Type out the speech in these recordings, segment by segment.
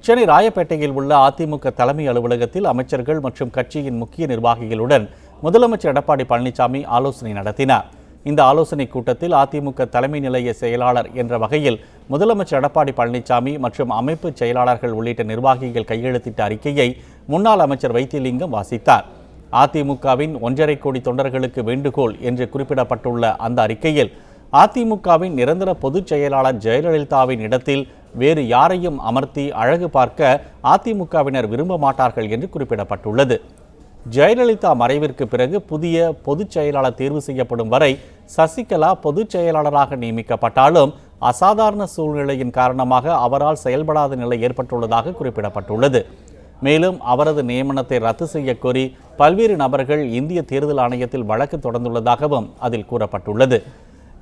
சென்னை ராயப்பேட்டையில் உள்ள அதிமுக தலைமை அலுவலகத்தில் அமைச்சர்கள் மற்றும் கட்சியின் முக்கிய நிர்வாகிகளுடன் முதலமைச்சர் எடப்பாடி பழனிசாமி ஆலோசனை நடத்தினார். இந்த ஆலோசனைக் கூட்டத்தில் அதிமுக தலைமை நிலைய செயலாளர் என்ற வகையில் முதலமைச்சர் எடப்பாடி பழனிசாமி மற்றும் அமைப்பு செயலாளர்கள் உள்ளிட்ட நிர்வாகிகள் கையெழுத்திட்ட அறிக்கையை முன்னாள் அமைச்சர் வைத்திலிங்கம் வாசித்தார். அதிமுகவின் 1.5 கோடி தொண்டர்களுக்கு வேண்டுகோள் என்று குறிப்பிடப்பட்டுள்ள அந்த அறிக்கையில் அதிமுகவின் நிரந்தர பொதுச் செயலாளர் ஜெயலலிதாவின் இடத்தில் வேறு யாரையும் அமர்த்தி அழகு பார்க்க அதிமுகவினர் விரும்ப மாட்டார்கள் என்று குறிப்பிடப்பட்டுள்ளது. ஜெயலலிதா மறைவிற்கு பிறகு புதிய பொதுச் செயலாளர் தேர்வு செய்யப்படும் வரை சசிகலா பொதுச் செயலாளராக நியமிக்கப்பட்டாலும் அசாதாரண சூழ்நிலையின் காரணமாக அவரால் செயல்படாத நிலை ஏற்பட்டுள்ளதாக குறிப்பிடப்பட்டுள்ளது. மேலும் அவரது நியமனத்தை ரத்து செய்ய கோரி பல்வேறு நபர்கள் இந்திய தேர்தல் ஆணையத்தில் வழக்கு தொடர்ந்துள்ளதாகவும் அதில் கூறப்பட்டுள்ளது.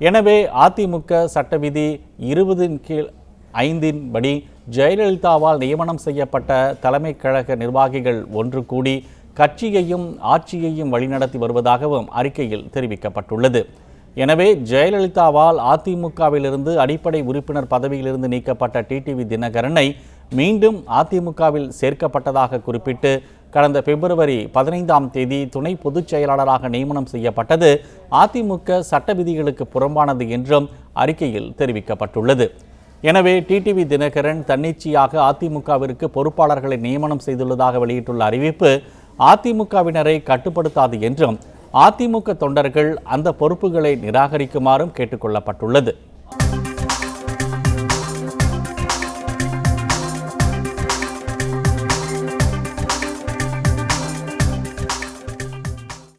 எனவே அதிமுக சட்டவிதி 20/5 படி ஜெயலலிதாவால் நியமனம் செய்யப்பட்ட தலைமை கழக நிர்வாகிகள் ஒன்று கூடி கட்சியையும் ஆட்சியையும் வழிநடத்தி வருவதாகவும் அறிக்கையில் தெரிவிக்கப்பட்டுள்ளது. எனவே ஜெயலலிதாவால் அதிமுகவிலிருந்து அடிப்படை உறுப்பினர் பதவியிலிருந்து நீக்கப்பட்ட டிடிவி தினகரனை மீண்டும் அதிமுகவில் சேர்க்கப்பட்டதாக குறிப்பிட்டு கடந்த பிப்ரவரி 15ஆம் தேதி துணை பொதுச் செயலாளராக நியமனம் செய்யப்பட்டது அதிமுக சட்ட விதிகளுக்கு புறம்பானது என்றும் அறிக்கையில் தெரிவிக்கப்பட்டுள்ளது. எனவே டிடிவி தினகரன் தன்னிச்சையாக அதிமுகவிற்கு பொறுப்பாளர்களை நியமனம் செய்துள்ளதாக வெளியிட்டுள்ள அறிவிப்பு அதிமுகவினரை கட்டுப்படுத்தாது என்றும் அதிமுக தொண்டர்கள் அந்த பொறுப்புகளை நிராகரிக்குமாறும் கேட்டுக்கொள்ளப்பட்டுள்ளது.